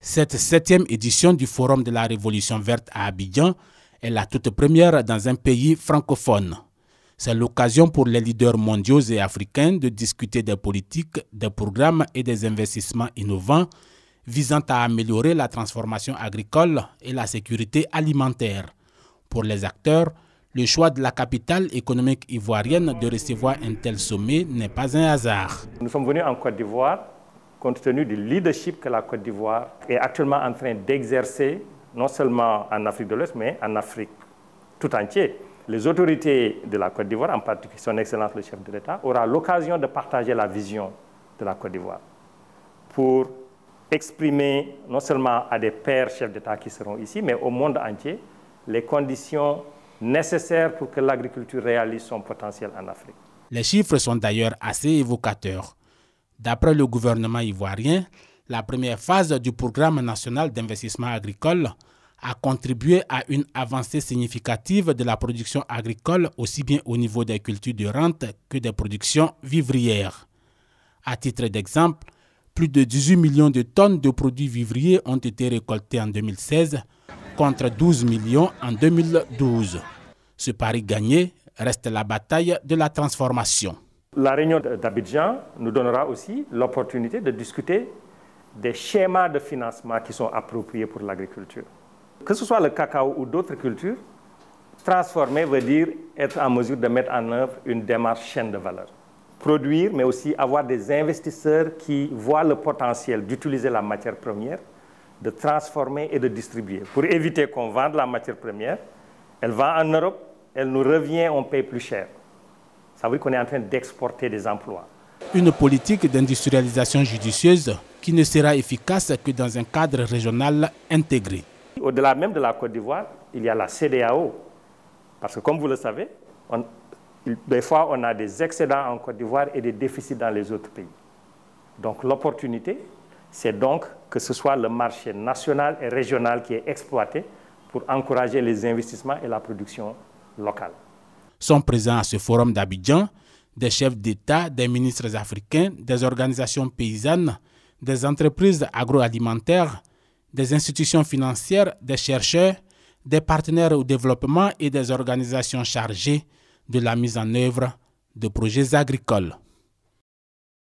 Cette 7e édition du Forum de la Révolution verte à Abidjan est la toute première dans un pays francophone. C'est l'occasion pour les leaders mondiaux et africains de discuter des politiques, des programmes et des investissements innovants visant à améliorer la transformation agricole et la sécurité alimentaire. Pour les acteurs, le choix de la capitale économique ivoirienne de recevoir un tel sommet n'est pas un hasard. Nous sommes venus en Côte d'Ivoire compte tenu du leadership que la Côte d'Ivoire est actuellement en train d'exercer, non seulement en Afrique de l'Ouest, mais en Afrique tout entière. Les autorités de la Côte d'Ivoire, en particulier son Excellence le chef de l'État, aura l'occasion de partager la vision de la Côte d'Ivoire pour exprimer non seulement à des pairs chefs d'État qui seront ici, mais au monde entier, les conditions nécessaires pour que l'agriculture réalise son potentiel en Afrique. Les chiffres sont d'ailleurs assez évocateurs. D'après le gouvernement ivoirien, la première phase du programme national d'investissement agricole a contribué à une avancée significative de la production agricole aussi bien au niveau des cultures de rente que des productions vivrières. À titre d'exemple, plus de 18 millions de tonnes de produits vivriers ont été récoltés en 2016 contre 12 millions en 2012. Ce pari gagné reste la bataille de la transformation. La réunion d'Abidjan nous donnera aussi l'opportunité de discuter des schémas de financement qui sont appropriés pour l'agriculture. Que ce soit le cacao ou d'autres cultures, transformer veut dire être en mesure de mettre en œuvre une démarche chaîne de valeur. Produire, mais aussi avoir des investisseurs qui voient le potentiel d'utiliser la matière première, de transformer et de distribuer. Pour éviter qu'on vende la matière première, elle va en Europe, elle nous revient, on paye plus cher. Ça veut dire qu'on est en train d'exporter des emplois. Une politique d'industrialisation judicieuse qui ne sera efficace que dans un cadre régional intégré. Au-delà même de la Côte d'Ivoire, il y a la CEDEAO. Parce que comme vous le savez, des fois on a des excédents en Côte d'Ivoire et des déficits dans les autres pays. Donc l'opportunité, c'est donc que ce soit le marché national et régional qui est exploité pour encourager les investissements et la production locale. Sont présents à ce forum d'Abidjan des chefs d'État, des ministres africains, des organisations paysannes, des entreprises agroalimentaires, des institutions financières, des chercheurs, des partenaires au développement et des organisations chargées de la mise en œuvre de projets agricoles.